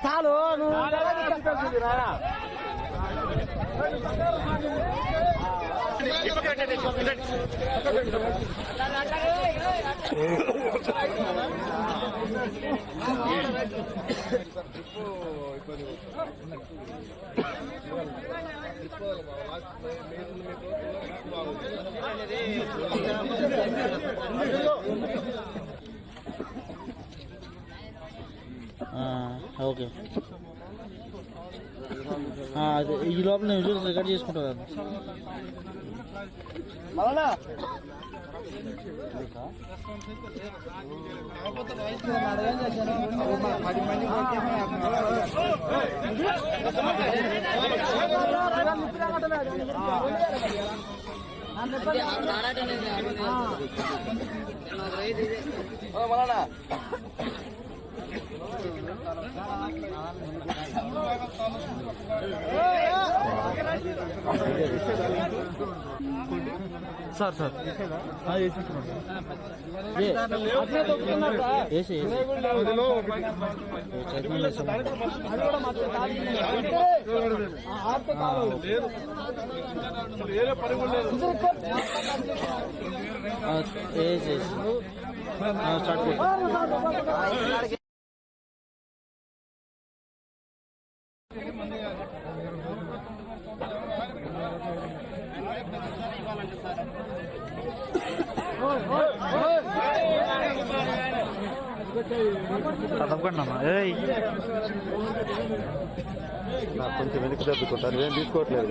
చాలు ఓకే ఈ లోపల నేను చూసి రికార్డ్ చేసుకుంటాను. సార్ సార్ స్టార్ట్ తప్పకుండా కొంచెం వెనక్కి తప్పుకుంటాను, ఏం తీసుకోవట్లేదు.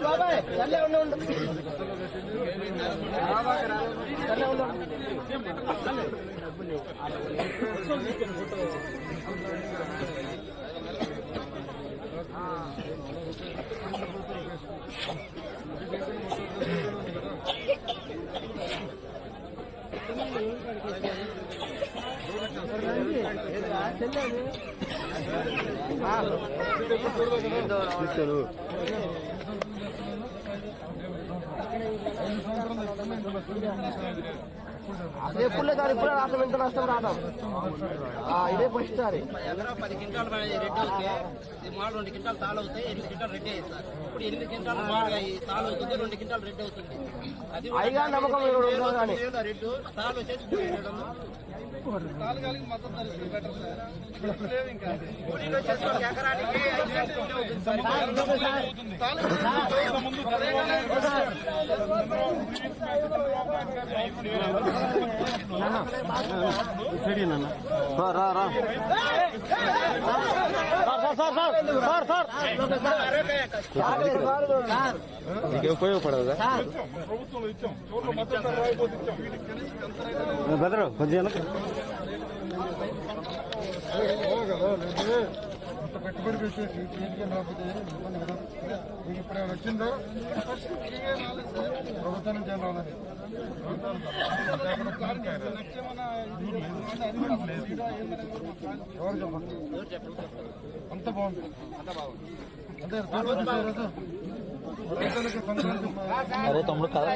బాబాయ్ ఎప్పుడు దాని ఇప్పుడు రావడం ఎంత నష్టం రావడం ఇదే ఫస్ట్ సారి 10 క్వింటాలు రెడ్డి అవుతాయి, 2 క్వింటాలు తాళ అవుతాయి, 8 క్వింటాలు రెడ్డి అవుతాయి. ఇప్పుడు 8 క్వింటాలు తాళ అవుతుంది, 2 క్వింటాలు రెడ్డి అవుతుంది. అది అయిగా నమ్మకం రెడ్డు తాళ వచ్చేసి ఎకరానికి ఉపయోగపడదా బెదరు కొంచెం పెట్టుబడి పెట్టేసి రాకపోతే ఇబ్బంది కదా. మీకు ఇప్పుడు ఏమైనా వచ్చిందో ప్రభుత్వం నుంచి ఏం రావాలి. ఎవరు చెప్పండి, అంత బాగుంది. అంటే రైతులకు అరే తమ్ముడు కదా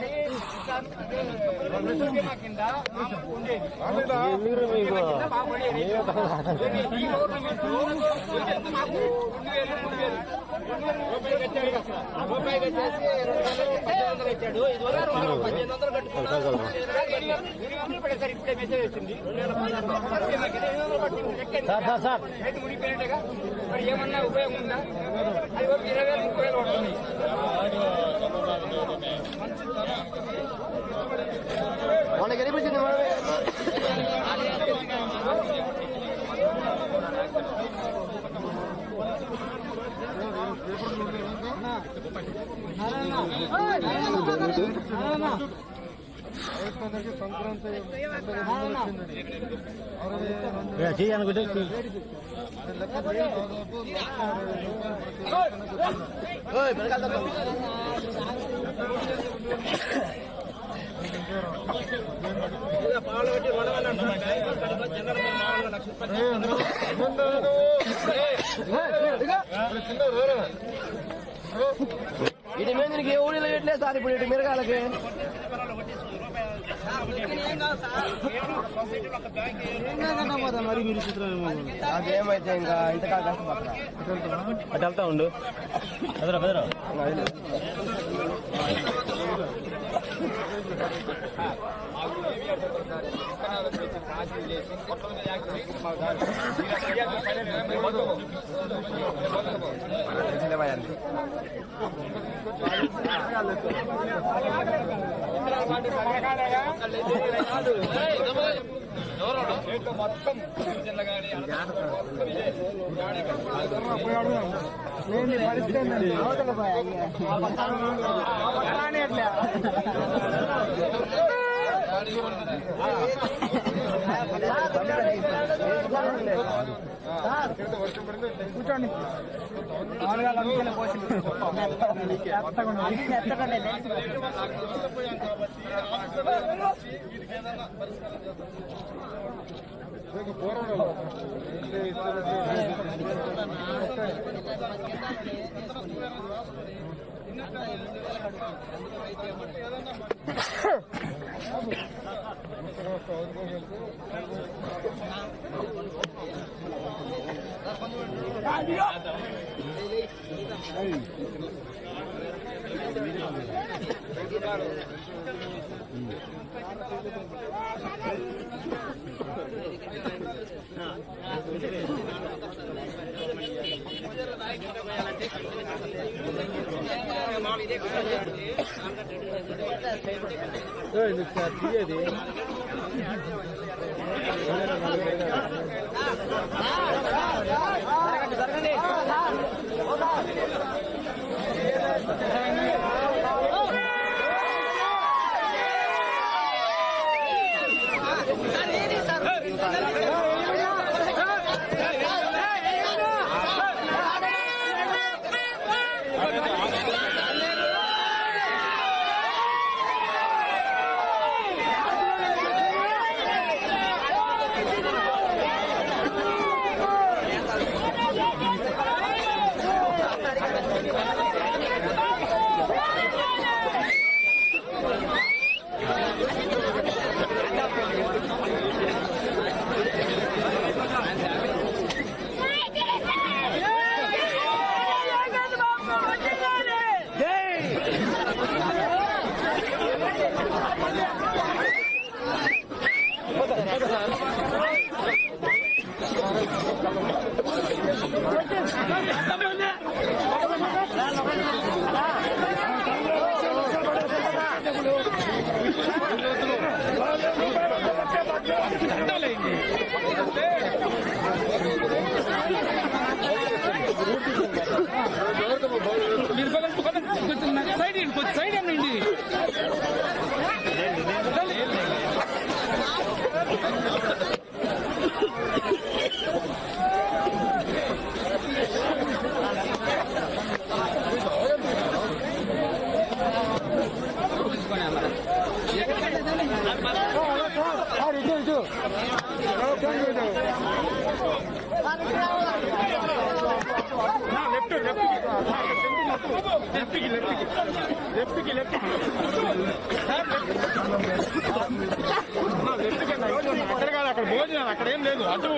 ఏమన్నా ఉపయోగం ఉందా? అది 20,000 30,000 పడుతుంది. వాళ్ళకి అనిపించింది సంక్రాంతి ఇటు మీద నీకు ఏ ఊరిలో పెట్టలేదు సార్ ఇప్పుడు ఇటు మిరగాలకి అదేమైతే ఇంకా ఇంతకా కష్టపడతా అటు వెళ్తా ఉండు బెదరా బెదరా కూర్చోండి సైడ్ అండి అక్కడ భోజనం అక్కడ ఏం లేదు అటు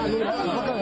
మొత్తం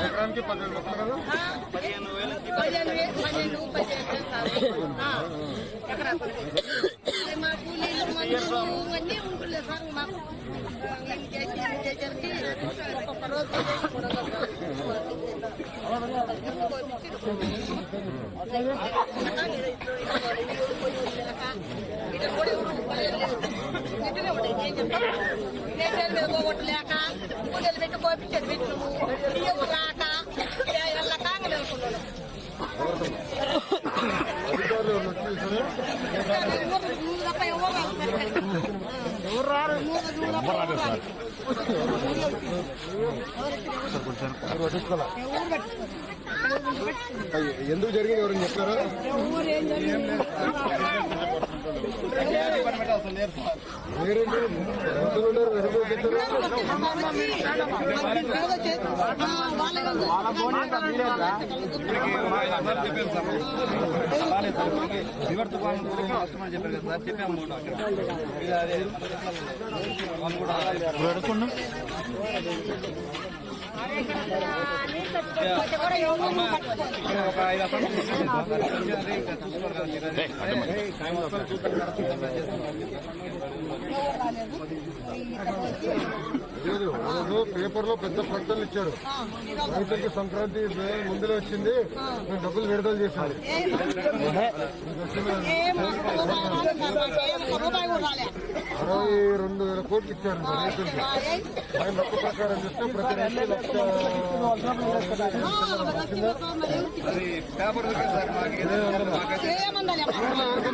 ఎకరానికి 12 మొక్కలు కదా 15,000 మా కూలీలు మందులు అన్నీ ఉంటుండే సార్ మాకు చేసరికి ఒక్కొక్క రోజు పోగొట్టలేక కూలీలు పెట్టి కోపించేది పెట్టినము ఎవరు రాక వెళ్ళక అనుకున్నాను ఎవరు రారు ఎందుకు జరిగింది ఎవరైనా చెప్పారా? పేపర్ లో పెద్ద ప్రకటనలు ఇచ్చాడు. రైతులకి సంక్రాంతి ముందులో వచ్చింది, మేము డబ్బులు విడుదల చేశారు. 62,000 కోట్లు ఇచ్చారు రైతులకి. ఆయన లెక్క ప్రకారం చూస్తే ప్రతి రైతు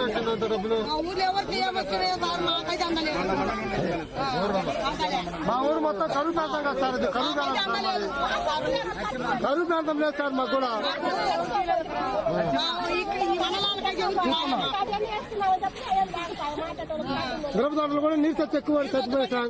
వచ్చిందంత డబ్బులు మా ఊరు మొత్తం కరువు ప్రాంతం కదా సార్. ఇది కరువు కరువు ప్రాంతం లేదు సార్ మాకు కూడా. మిరపదారులు కూడా నీరు తెచ్చి ఎక్కువ చచ్చిపోయాయి సార్.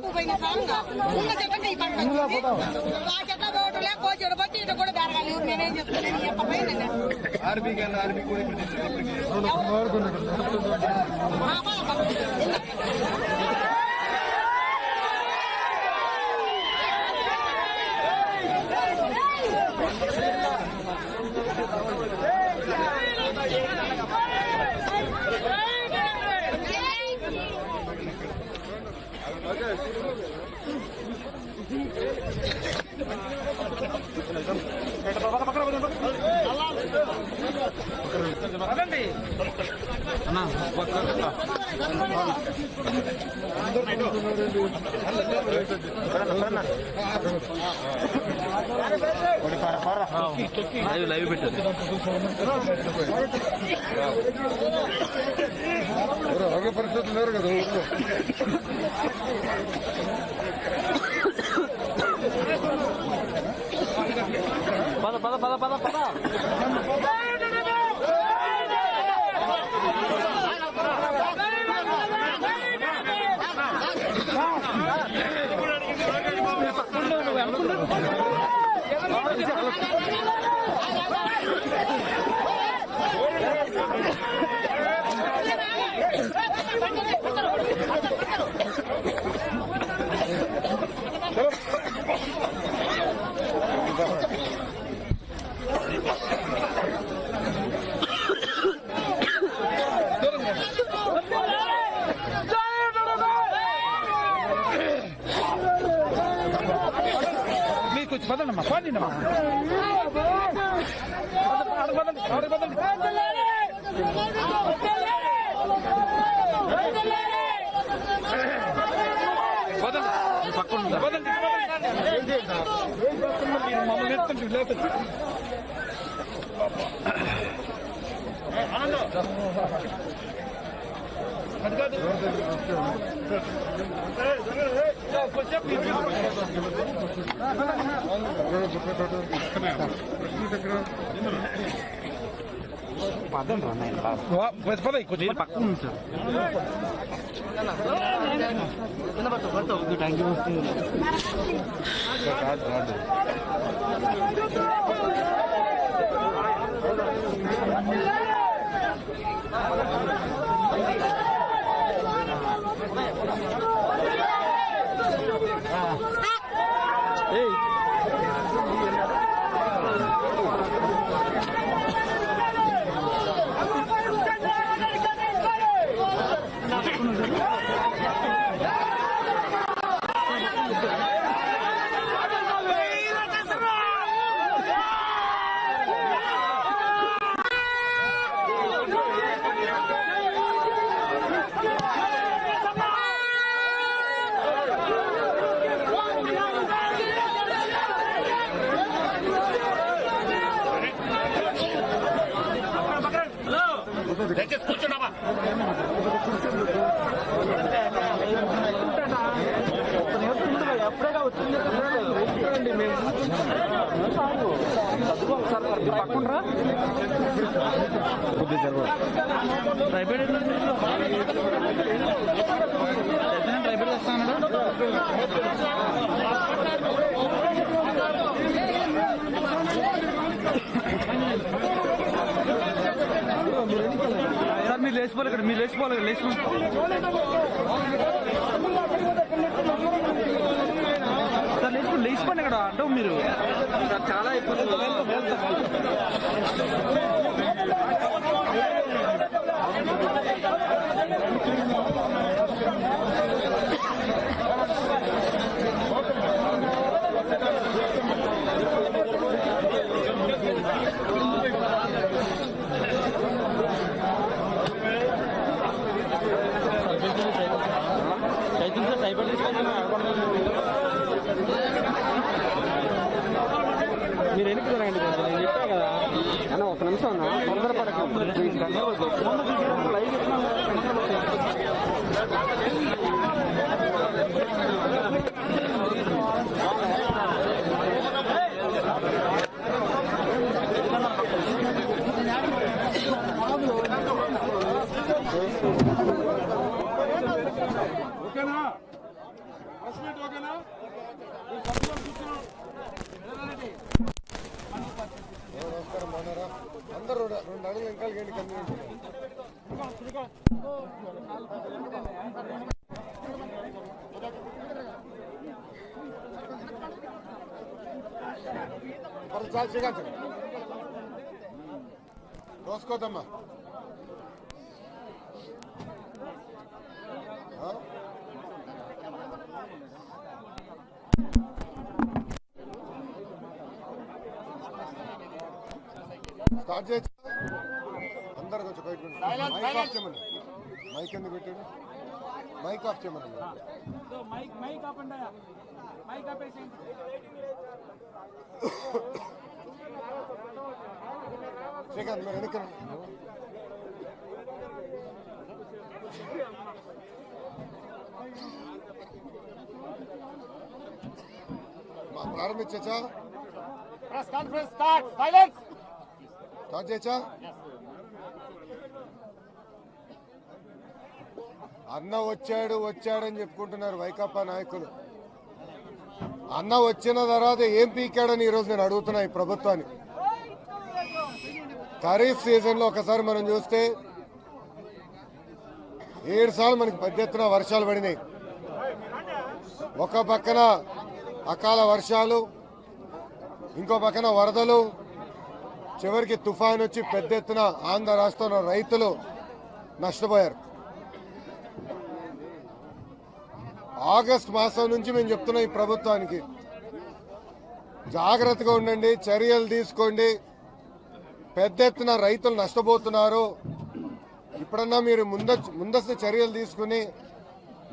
లైవ్ పెట్టారు. ఆరోగ్య పరిస్థితులు లేరు కదా ఊళ్ళో. పద పద పద పద పద పదండమ్మా పోనీమ్మా పక్కన పదండి మమ్మల్ని ఎత్తండి లేదండి అది కాదు పద కొంచెం పక్కన ఉంది కూర్చున్నావా ఎప్పుడేగా వచ్చింది పక్కనరా డ్రైవర్ వస్తాను మీరు లేచిపోవాలి ఇక్కడ మీరు లేచిపోవాలి సార్ లేచిపోండి ఇక్కడ అంటే మీరు చాలా ఇబ్బంది మీరు ఎన్నిక జరగండి నేను చెప్పా కదా అన్న ఒక నిమిషం అన్న తొందరపడకండి ఓకేనా ఓకేనా అందరూ 2 అడుగులు ఇంకా గండి కమ్యూనిటీ చాలు చేయగలరు దోసుకోదమ్మా స్టార్ట్ చేయొచ్చు అందరు కొంచెం బయట మైక్ ఆఫ్ చేయమని మైక్ ఎందుకు పెట్టాడు మైక్ ఆఫ్ చేయమని మైక్ ఆపండి మైక్ ఆపేసేయండి శ్రీకాంత్ మీరు వెనక్కి ప్రారంభించచ్చా స్టార్ట్ చేయచ్చా అన్న వచ్చాడని చెప్పుకుంటున్నారు వైకాపా నాయకులు. అన్న వచ్చిన తర్వాత ఏం పీకాడని ఈరోజు నేను అడుగుతున్నా ఈ ప్రభుత్వాన్ని. ఖరీఫ్ సీజన్ లో ఒకసారి మనం చూస్తే 7 సార్లు మనకి పెద్ద ఎత్తున వర్షాలు పడినాయి. ఒక పక్కన అకాల వర్షాలు, ఇంకో పక్కన వరదలు, చివరికి తుఫాన్ వచ్చి పెద్ద ఎత్తున ఆంధ్ర రాష్ట్రంలో రైతులు నష్టపోయారు. ఆగస్టు మాసం నుంచి మేము చెప్తున్నాం ఈ ప్రభుత్వానికి, జాగ్రత్తగా ఉండండి, చర్యలు తీసుకోండి. పెద్ద ఎత్తున రైతులు నష్టపోతున్నారు. ఇప్పుడన్నా మీరు ముందస్తు చర్యలు తీసుకుని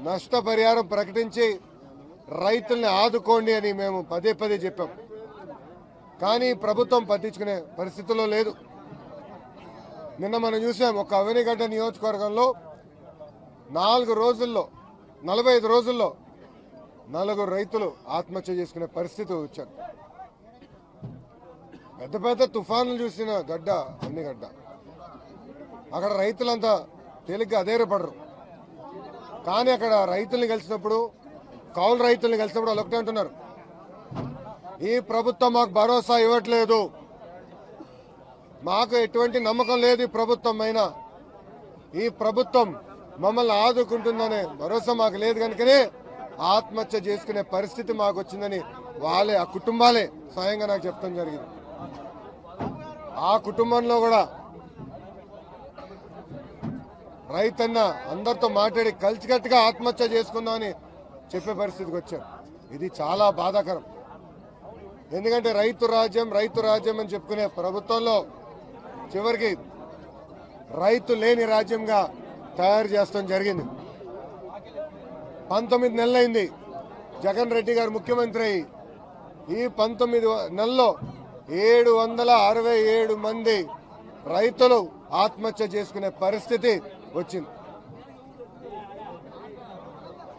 నష్టపరిహారం ప్రకటించి రైతుల్ని ఆదుకోండి అని మేము పదే పదే చెప్పాం. కానీ ప్రభుత్వం పట్టించుకునే పరిస్థితుల్లో లేదు. నిన్న మనం చూసాం, ఒక అవనిగడ్డ నియోజకవర్గంలో 45 రోజుల్లో 4 రైతులు ఆత్మహత్య చేసుకునే పరిస్థితి వచ్చారు. పెద్ద పెద్ద తుఫాన్లు చూసిన గడ్డ అవనిగడ్డ. అక్కడ రైతులంతా తేలిగ్గా అధైర్యపడరు. కానీ అక్కడ రైతుల్ని కలిసినప్పుడు, కౌలు రైతుల్ని కలిసినప్పుడు వాళ్ళు ఒకటే అంటున్నారు, ఈ ప్రభుత్వం మాకు భరోసా ఇవ్వట్లేదు, మాకు ఎటువంటి నమ్మకం లేదు ఈ ప్రభుత్వం అయినా, ఈ ప్రభుత్వం మమ్మల్ని ఆదుకుంటుందనే భరోసా మాకు లేదు కనుకనే ఆత్మహత్య చేసుకునే పరిస్థితి మాకు వచ్చిందని వాళ్ళే, ఆ కుటుంబాలే స్వయంగా నాకు చెప్తాం జరిగింది. ఆ కుటుంబంలో కూడా రైతన్న అందరితో మాట్లాడి కలిసికట్టుగా ఆత్మహత్య చేసుకుందామని చెప్పే పరిస్థితికి వచ్చారు. ఇది చాలా బాధాకరం. ఎందుకంటే రైతు రాజ్యం అని చెప్పుకునే ప్రభుత్వంలో చివరికి రైతు లేని రాజ్యంగా తయారు చేస్తాం జరిగింది. 19 నెలలైంది జగన్ రెడ్డి గారు ముఖ్యమంత్రి అయ్యి. ఈ 19 నెలల్లో 767 మంది రైతులు ఆత్మహత్య చేసుకునే పరిస్థితి వచ్చింది.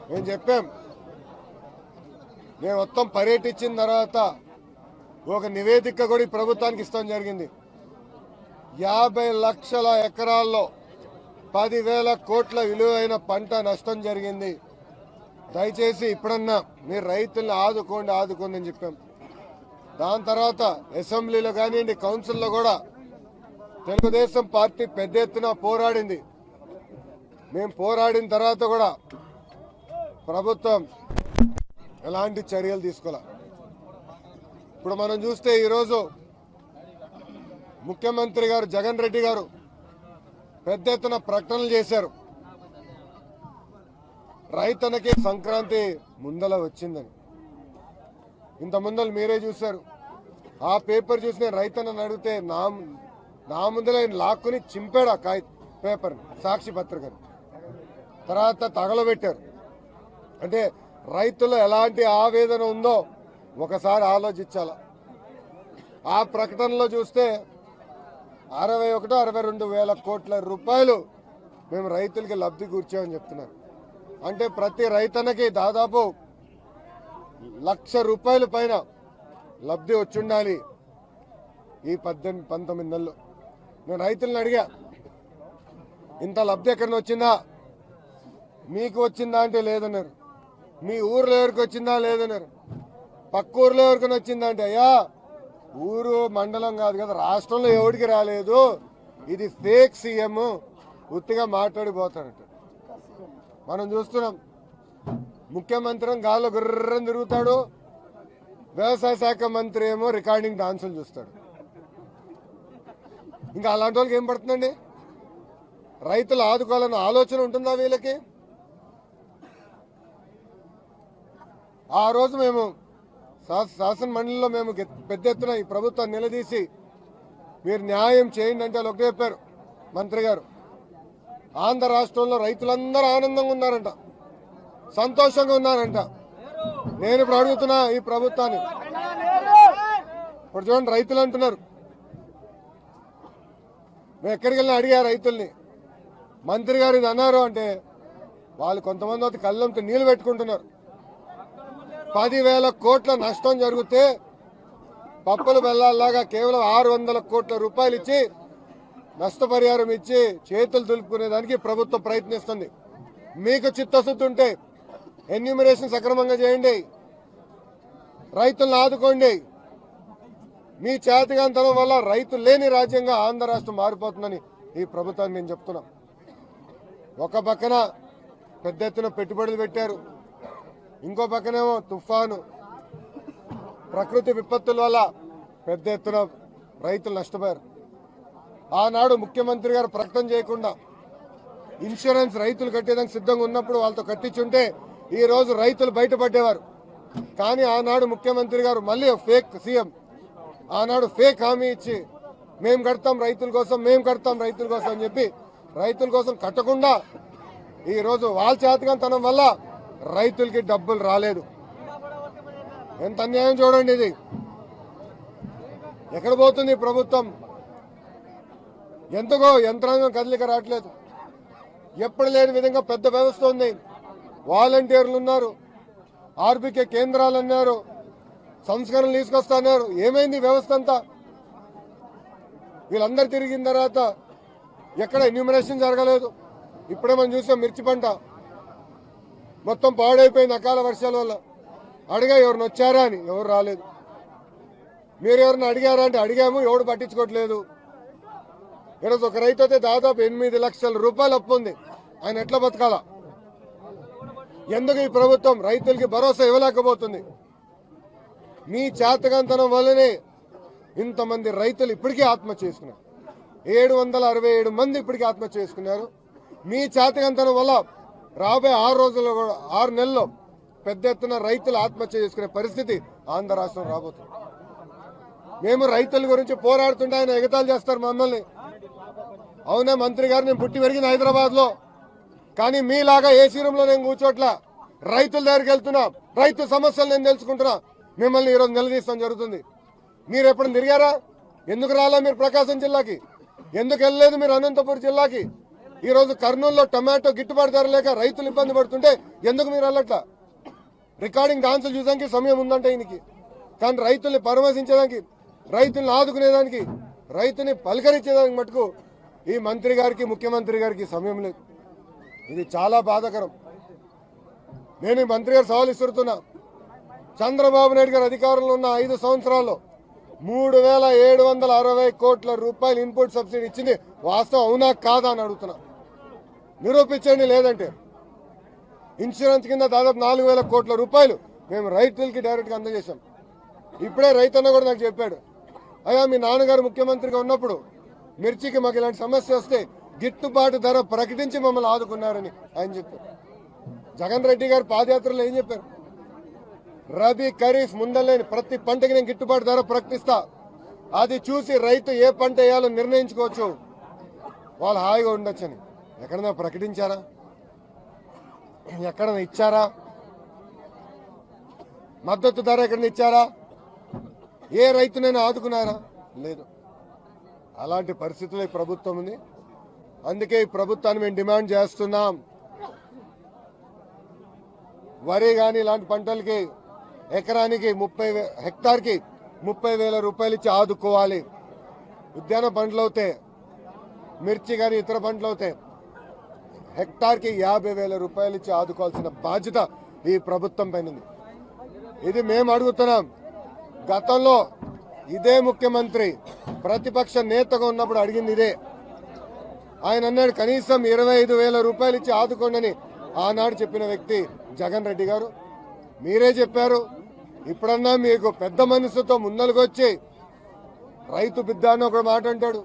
మేము చెప్పాం, మేము మొత్తం పర్యటించిన తర్వాత ఒక నివేదిక కూడా ఈ ప్రభుత్వానికి ఇస్తాం జరిగింది. 50 లక్షల ఎకరాల్లో 10,000 కోట్ల విలువైన పంట నష్టం జరిగింది. దయచేసి ఇప్పుడన్నా మీరు రైతుల్ని ఆదుకోండి అని చెప్పాం. దాని తర్వాత అసెంబ్లీలో కానివ్వండి, కౌన్సిల్లో కూడా తెలుగుదేశం పార్టీ పెద్ద ఎత్తున పోరాడింది. మేము పోరాడిన తర్వాత కూడా ప్రభుత్వం ఎలాంటి చర్యలు తీసుకోలే. ఇప్పుడు మనం చూస్తే ఈరోజు ముఖ్యమంత్రి గారు జగన్ రెడ్డి గారు పెద్ద ఎత్తున ప్రకటనలు చేశారు. రైతన్నకి సంక్రాంతి ముందల వచ్చిందని. ఇంత ముందలు మీరే చూశారు. ఆ పేపర్ చూసి నేను రైతన్నని అడిగితే నా ముందర లాక్కుని చింపాడు ఆ పేపర్, సాక్షి పత్రికను. తర్వాత తగలబెట్టారు. అంటే రైతుల్లో ఎలాంటి ఆవేదన ఉందో ఒకసారి ఆలోచించాల. ఆ ప్రకటనలో చూస్తే 61-62 వేల కోట్ల రూపాయలు మేము రైతులకి లబ్ధి కూర్చామని చెప్తున్నారు. అంటే ప్రతి రైతన్నకి దాదాపు ₹1,00,000 పైన లబ్ధి వచ్చుండాలి ఈ 19 నెలలు. నేను రైతులను అడిగా, ఇంత లబ్ధి ఎక్కడి వచ్చిందా, మీకు వచ్చిందా అంటే లేదన్నారు. మీ ఊర్లో ఎవరికి వచ్చిందా లేదన్నారు. పక్క ఊర్లో ఎవరికైనా వచ్చిందా అంటే, అయ్యా ఊరు మండలం కాదు కదా, రాష్ట్రంలో ఎవరికి రాలేదు, ఇది ఫేక్ సీఎం, ఉత్తిగా మాట్లాడిపోతాడట. మనం చూస్తున్నాం, ముఖ్యమంత్రి గాల్లో గుర్రం తిరుగుతాడు, వ్యవసాయ శాఖ మంత్రి ఏమో రికార్డింగ్ డాన్సులు చూస్తాడు. ఇంకా అలాంటి వాళ్ళకి ఏం పడుతుందండి? రైతులు ఆదుకోవాలన్న ఆలోచన ఉంటుందా వీళ్ళకి? ఆ రోజు మేము శాసన మండలిలో మేము పెద్ద ఎత్తున ఈ ప్రభుత్వాన్ని నిలదీసి మీరు న్యాయం చేయండి అంటే వాళ్ళు ఒకటే చెప్పారు మంత్రి గారు, ఆంధ్ర రాష్ట్రంలో రైతులందరూ ఆనందంగా ఉన్నారంట, సంతోషంగా ఉన్నారంట. నేను ఇప్పుడు అడుగుతున్నా ఈ ప్రభుత్వాన్ని, ఇప్పుడు చూడండి రైతులు అంటున్నారు, మేము ఎక్కడికి వెళ్ళినా అడిగా రైతుల్ని, మంత్రి గారు ఇది అన్నారు అంటే వాళ్ళు కొంతమంది అయితే కళ్ళంతో నీళ్లు పెట్టుకుంటున్నారు. 10,000 కోట్ల నష్టం జరిగితే పప్పులు బెల్లాల్లాగా కేవలం 600 కోట్ల రూపాయలు ఇచ్చి నష్టపరిహారం ఇచ్చి చేతులు దులుపుకునేదానికి ప్రభుత్వం ప్రయత్నిస్తుంది. మీకు చిత్తశుద్ధి ఉంటే ఎన్యూమరేషన్ సక్రమంగా చేయండి, రైతులను ఆదుకోండి. మీ చేతగాంతనం వల్ల రైతు లేని రాజ్యంగా ఆంధ్ర రాష్ట్రం మారిపోతుందని ఈ ప్రభుత్వాన్ని నేను చెప్తున్నా. ఒక పక్కన పెద్ద ఎత్తున పెట్టుబడులు పెట్టారు, ఇంకో పక్కనేమో తుఫాను, ప్రకృతి విపత్తుల వల్ల పెద్ద ఎత్తున రైతులు నష్టపోయారు. ఆనాడు ముఖ్యమంత్రి గారు ప్రకటన చేయకుండా ఇన్సూరెన్స్ రైతులు కట్టేదానికి సిద్ధంగా ఉన్నప్పుడు వాళ్ళతో కట్టించుంటే ఈ రోజు రైతులు బయటపడేవారు. కానీ ఆనాడు ముఖ్యమంత్రి గారు మళ్ళీ ఫేక్ సీఎం ఆనాడు ఫేక్ హామీ ఇచ్చి మేము కడతాం రైతుల కోసం, మేము కడతాం రైతుల కోసం అని చెప్పి రైతుల కోసం కట్టకుండా ఈరోజు వాళ్ళ చేతకంతనం వల్ల రైతులకి డబ్బులు రాలేదు. ఎంత అన్యాయం చూడండి. ఇది ఎక్కడ పోతుంది ప్రభుత్వం? ఎందుకో యంత్రాంగం కదలిక రావట్లేదు. ఎప్పుడు లేని విధంగా పెద్ద వ్యవస్థ ఉంది. వాలంటీర్లు ఉన్నారు, ఆర్బీకే కేంద్రాలు అన్నారు, సంస్కరణలు తీసుకొస్తున్నారు. ఏమైంది వ్యవస్థ అంతా? వీళ్ళందరూ తిరిగిన తర్వాత ఎక్కడ ఎన్యూమరేషన్ జరగలేదు. ఇప్పుడే మనం చూసాం మిర్చి పంట మొత్తం పాడైపోయింది అకాల వర్షాల వల్ల. అడిగా ఎవరిని వచ్చారా అని, ఎవరు రాలేదు. మీరు ఎవరిని అడిగారా అంటే అడిగాము, ఎవడు పట్టించుకోవట్లేదు. ఈరోజు ఒక రైతు అయితే దాదాపు 8 లక్షల రూపాయలు అప్పు ఉంది. ఆయన ఎట్లా బతకాలా? ఎందుకు ఈ ప్రభుత్వం రైతులకి భరోసా ఇవ్వలేకపోతుంది? మీ చేతకంతనం వల్లనే ఇంతమంది రైతులు ఇప్పటికీ ఆత్మహత్య చేసుకున్నారు. 767 మంది ఇప్పటికీ ఆత్మహత్య చేసుకున్నారు. మీ చేతకంతనం వల్ల రాబోయే 6 నెలల్లో పెద్ద ఎత్తున రైతులు ఆత్మహత్య చేసుకునే పరిస్థితి ఆంధ్ర రాష్ట్రం రాబోతుంది. మేము రైతుల గురించి పోరాడుతుంటే ఆయన ఎగతాళి చేస్తారు మమ్మల్ని. అవునా మంత్రి గారు, నేను పుట్టి పెరిగిన హైదరాబాద్ లో, కానీ మీలాగా ఏసీ రూమ్ లో నేను కూర్చోట్లా. రైతుల దగ్గరికి వెళ్తున్నా, రైతు సమస్యలు నేను తెలుసుకుంటున్నా. మిమ్మల్ని ఈరోజు నిలదీస్తాం జరుగుతుంది. మీరు ఎప్పుడు తిరిగారా? ఎందుకు రాలా మీరు ప్రకాశం జిల్లాకి? ఎందుకు వెళ్ళలేదు మీరు అనంతపురం జిల్లాకి? ఈ రోజు కర్నూలులో టమాటో గిట్టుబాటు ధర లేక రైతులు ఇబ్బంది పడుతుంటే ఎందుకు మీరు వెళ్ళట్లా? రికార్డింగ్ డాన్సులు చూసానికి సమయం ఉందంటే ఈయనకి, కానీ రైతుల్ని పరామర్శించడానికి, రైతుల్ని ఆదుకునేదానికి, రైతుని పలకరించేదానికి మటుకు ఈ మంత్రి గారికి, ముఖ్యమంత్రి గారికి సమయం లేదు. ఇది చాలా బాధాకరం. నేను ఈ మంత్రి గారు సవాల్ ఇస్తున్నా. చంద్రబాబు నాయుడు గారు అధికారంలో ఉన్న 5 సంవత్సరాల్లో 3760 కోట్ల రూపాయలు ఇన్పుట్ సబ్సిడీ ఇచ్చింది వాస్తవం అవునా కాదా అని అడుగుతున్నా. నిరూపించండి. లేదంటే ఇన్సూరెన్స్ కింద దాదాపు 4000 కోట్ల రూపాయలు మేము రైతులకి డైరెక్ట్ గా అందజేశాం. ఇప్పుడే రైతన్న కూడా నాకు చెప్పాడు, అయ్యా మీ నాన్నగారు ముఖ్యమంత్రిగా ఉన్నప్పుడు మిర్చికి మాకు ఇలాంటి సమస్య వస్తే గిట్టుబాటు ధర ప్రకటించి మమ్మల్ని ఆదుకున్నారని ఆయన చెప్పారు. జగన్ రెడ్డి గారు పాదయాత్రలో ఏం చెప్పారు? రబీ ఖరీఫ్ ముందలేని ప్రతి పంటకి నేను గిట్టుబాటు ధర ప్రకటిస్తా, అది చూసి రైతు ఏ పంట వేయాలో నిర్ణయించుకోవచ్చు, వాళ్ళు హాయిగా ఉండొచ్చని. ఎక్కడన్నా ప్రకటించారా? ఎక్కడన్నా ఇచ్చారా? మద్దతు ధర ఎక్కడన్నా ఇచ్చారా? ఏ రైతునైనా ఆదుకున్నారా? లేదు. అలాంటి పరిస్థితుల్లో ఈ ప్రభుత్వం ఉంది. అందుకే ఈ ప్రభుత్వాన్ని మేము డిమాండ్ చేస్తున్నాం. వరి కానీ ఇలాంటి పంటలకి ఎకరానికి హెక్టార్కి 30,000 రూపాయలు ఇచ్చి ఆదుకోవాలి. ఉద్యాన పంటలు అవుతే, మిర్చి కానీ ఇతర పంటలు అవుతే హెక్టార్కి 50,000 రూపాయలు ఇచ్చి ఆదుకోవాల్సిన బాధ్యత ఈ ప్రభుత్వం పైన ఉంది. ఇది మేము అడుగుతున్నాం. గతంలో ఇదే ముఖ్యమంత్రి ప్రతిపక్ష నేతగా ఉన్నప్పుడు అడిగింది ఇదే. ఆయన అన్నాడు కనీసం 25,000 రూపాయలు ఇచ్చి ఆదుకోండి ఆనాడు చెప్పిన వ్యక్తి జగన్ రెడ్డి గారు. మీరే చెప్పారు. ఇప్పుడన్నా మీకు పెద్ద మనసుతో ముందలుకొచ్చి రైతు బిడ్డ అని ఒక మాట అంటాడు,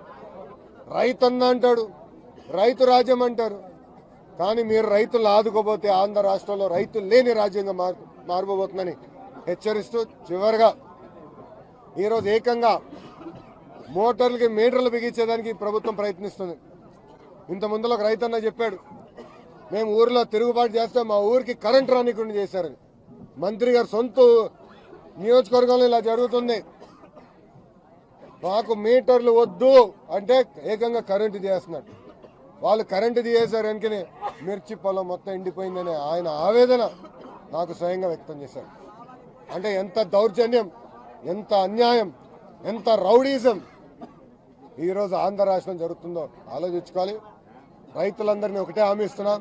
రైతన్న అంటాడు, రైతు రాజ్యం అంటారు. కానీ మీరు రైతులను ఆదుకోబోతే ఆంధ్ర రాష్ట్రంలో రైతులు లేని రాజ్యంగా మారిపోబోతుందని హెచ్చరిస్తూ, చివరిగా ఈరోజు ఏకంగా మోటార్లకి మీటర్లు బిగించేదానికి ప్రభుత్వం ప్రయత్నిస్తుంది. ఇంత ముందులో ఒక రైతన్న చెప్పాడు, మేము ఊరిలో తిరుగుబాటు చేస్తే మా ఊరికి కరెంట్ రానికుండా చేశారని. మంత్రి గారు సొంత నియోజకవర్గంలో ఇలా జరుగుతుంది. మాకు మీటర్లు వద్దు అంటే ఏకంగా కరెంటు చేస్తున్నాడు. వాళ్ళు కరెంటు తీసేశారు వెనుకనే మిర్చి పొలం మొత్తం ఎండిపోయిందని ఆయన ఆవేదన నాకు స్వయంగా వ్యక్తం చేశారు. అంటే ఎంత దౌర్జన్యం, ఎంత అన్యాయం, ఎంత రౌడీజం ఈరోజు ఆంధ్ర రాష్ట్రం జరుగుతుందో ఆలోచించుకోవాలి. రైతులందరినీ ఒకటే హామీ ఇస్తున్నాం.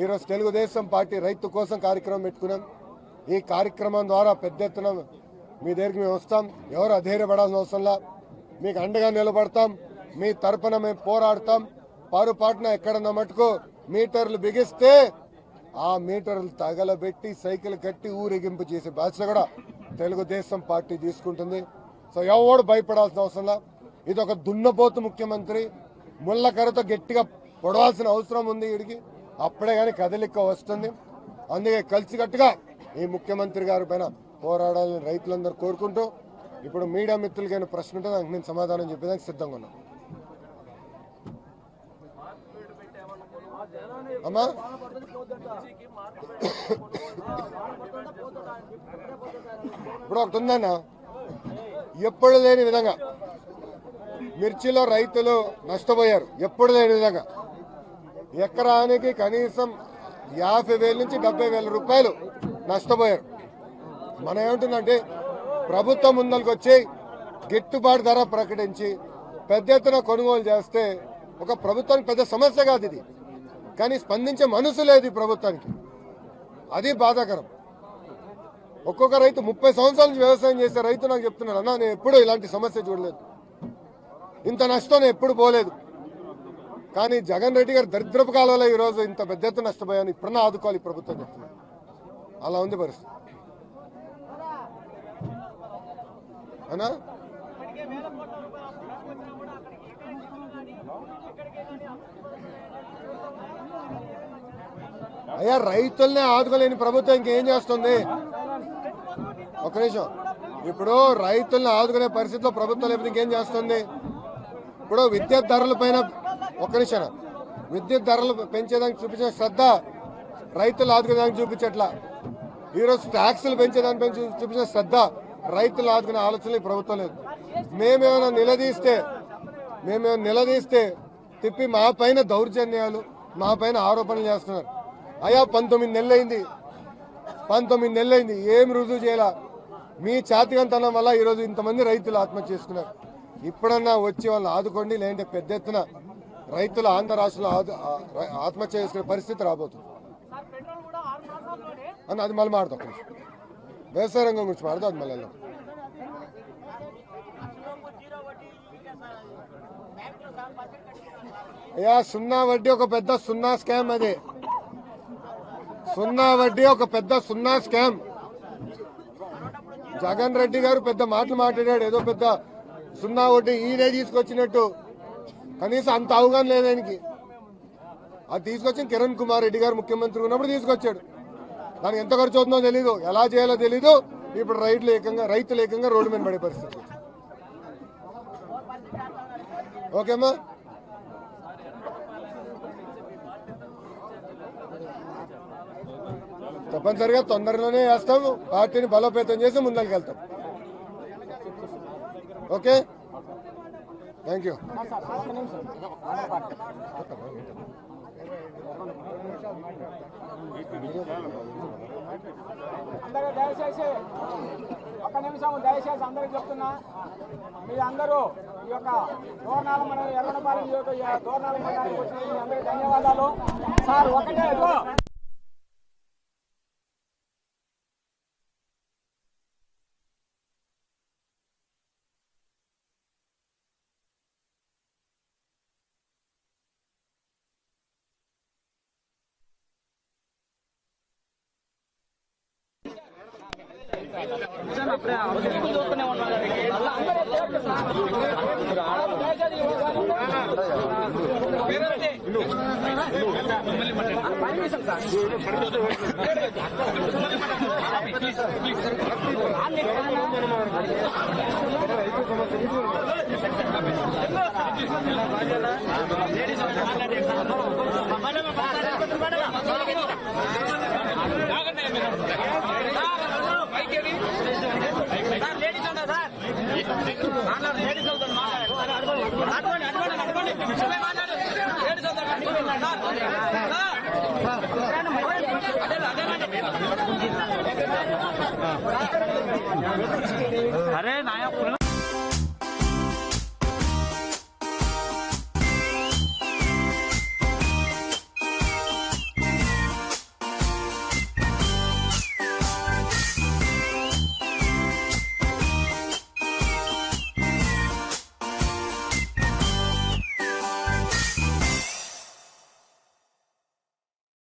ఈరోజు తెలుగుదేశం పార్టీ రైతు కోసం కార్యక్రమం పెట్టుకున్నాం. ఈ కార్యక్రమం ద్వారా పెద్ద ఎత్తున మీ దగ్గరికి మేము వస్తాం. ఎవరు అధైర్యపడాల్సిన అవసరంలా, మీకు అండగా నిలబడతాం. మీ తరపున మేము పోరాడతాం. పారుపాటున ఎక్కడన్నా మటుకు మీటర్లు బిగిస్తే ఆ మీటర్లు తగలబెట్టి సైకిల్ కట్టి ఊరేగింపు చేసే బాధ్యత కూడా తెలుగుదేశం పార్టీ తీసుకుంటుంది. సో ఎవడు భయపడాల్సిన అవసరంలా. ఇది ఒక దున్నపోతు ముఖ్యమంత్రి. ముళ్ళకర్రతో గట్టిగా పొడవాల్సిన అవసరం ఉంది వీడికి. అప్పుడే కానీ కదలిక వస్తుంది. అందుకే కలిసికట్టుగా ఈ ముఖ్యమంత్రి గారి పైన పోరాడాలని రైతులందరూ కోరుకుంటూ ఇప్పుడు మీడియా మిత్రులకైనా ప్రశ్న ఉంటే దానికి నేను సమాధానం చెప్పేదానికి సిద్ధంగా ఉన్నాను. అమ్మా ఇప్పుడు ఒకటి ఉందన్న, ఎప్పుడు లేని విధంగా మిర్చిలో రైతులు నష్టపోయారు. ఎప్పుడు లేని విధంగా ఎకరానికి కనీసం 50,000 నుంచి 70,000 రూపాయలు నష్టపోయారు. మనం ఏమంటుందంటే ప్రభుత్వం ముందరికి వచ్చి గిట్టుబాటు ధర ప్రకటించి పెద్ద ఎత్తున కొనుగోలు చేస్తే ఒక ప్రభుత్వానికి పెద్ద సమస్య కాదు ఇది, కానీ స్పందించే మనసు లేదు ఈ ప్రభుత్వానికి. అది బాధాకరం. ఒక్కొక్క రైతు 30 సంవత్సరాల నుంచి వ్యవసాయం చేసే రైతు నాకు చెప్తున్నాడు, అన్నా నేను ఎప్పుడూ ఇలాంటి సమస్య చూడలేదు, ఇంత నష్టం నేను ఎప్పుడు పోలేదు. కానీ జగన్ రెడ్డి గారు దరిద్రపు కాలంలో ఈరోజు ఇంత పెద్ద ఎత్తున నష్టపోయాను, ఇప్పుడన్నా ఆదుకోవాలి ప్రభుత్వం చెప్తున్నాను. అలా ఉంది పరిస్థితి అన్నా. అయ్యా రైతుల్నే ఆదుకోలేని ప్రభుత్వం ఇంకేం చేస్తుంది? ఒక నిమిషం, ఇప్పుడు రైతుల్ని ఆదుకునే పరిస్థితిలో ప్రభుత్వం లేకపోతే ఇంకేం చేస్తుంది? ఇప్పుడు విద్యుత్ ధరల పైన ఒక నిమిషం, విద్యుత్ ధరలు పెంచేదానికి చూపించిన శ్రద్ధ రైతులు ఆదుకునేదానికి చూపించట్లా. ఈరోజు ట్యాక్సులు పెంచేదానిపై చూపించిన శ్రద్ధ రైతులు ఆదుకునే ఆలోచనలు ఈ ప్రభుత్వం లేదు. మేమేమైనా నిలదీస్తే తిప్పి మా పైన దౌర్జన్యాలు, మా పైన ఆరోపణలు చేస్తున్నారు. అయ్యా 19 నెలలైంది, ఏం రుజువు చేయాల? మీ చాతికంతనం వల్ల ఈరోజు ఇంతమంది రైతులు ఆత్మహత్య చేసుకున్నారు. ఇప్పుడన్నా వచ్చి వాళ్ళని ఆదుకోండి, లేదంటే పెద్ద ఎత్తున రైతులు ఆంధ్ర రాష్ట్రంలో ఆత్మహత్య చేసుకునే పరిస్థితి రాబోతుంది అని అది మళ్ళీ మాడతాం. వ్యవసాయ రంగం గురించి మాడదాం, అది మళ్ళీ. అయ్యా సున్నా వడ్డీ ఒక పెద్ద సున్నా స్కామ్, అది సున్నా వడ్డీ ఒక పెద్ద సున్నా స్కామ్. జగన్ రెడ్డి గారు పెద్ద మాటలు మాట్లాడాడు, ఏదో పెద్ద సున్నా వడ్డీ ఈయనే తీసుకొచ్చినట్టు. కనీసం అంత అవగాహన లేదు ఆయనకి. అది తీసుకొచ్చి కిరణ్ కుమార్ రెడ్డి గారు ముఖ్యమంత్రి ఉన్నప్పుడు తీసుకొచ్చాడు. దానికి ఎంత ఖర్చు అవుతుందో తెలీదు, ఎలా చేయాలో తెలీదు. ఇప్పుడు రైతులు ఏకంగా రోడ్డు మీద పడే పరిస్థితి. ఓకేమ్మా, తప్పనిసరిగా తొందరలోనే వేస్తాము. పార్టీని బలోపేతం చేసి ముందరికి వెళ్తాం. Okay, thank you. అందరూ దయచేసి ఒక్క నిమిషం దయచేసి అందరికి చెప్తున్నా, మీరందరూ ఈ యొక్క తోరణాల మన ఎర్రనపాలెం తోరణాల మండలానికి వచ్చిన మీ అందరికీ ధన్యవాదాలు. సార్ ఒకటే అరే నాయ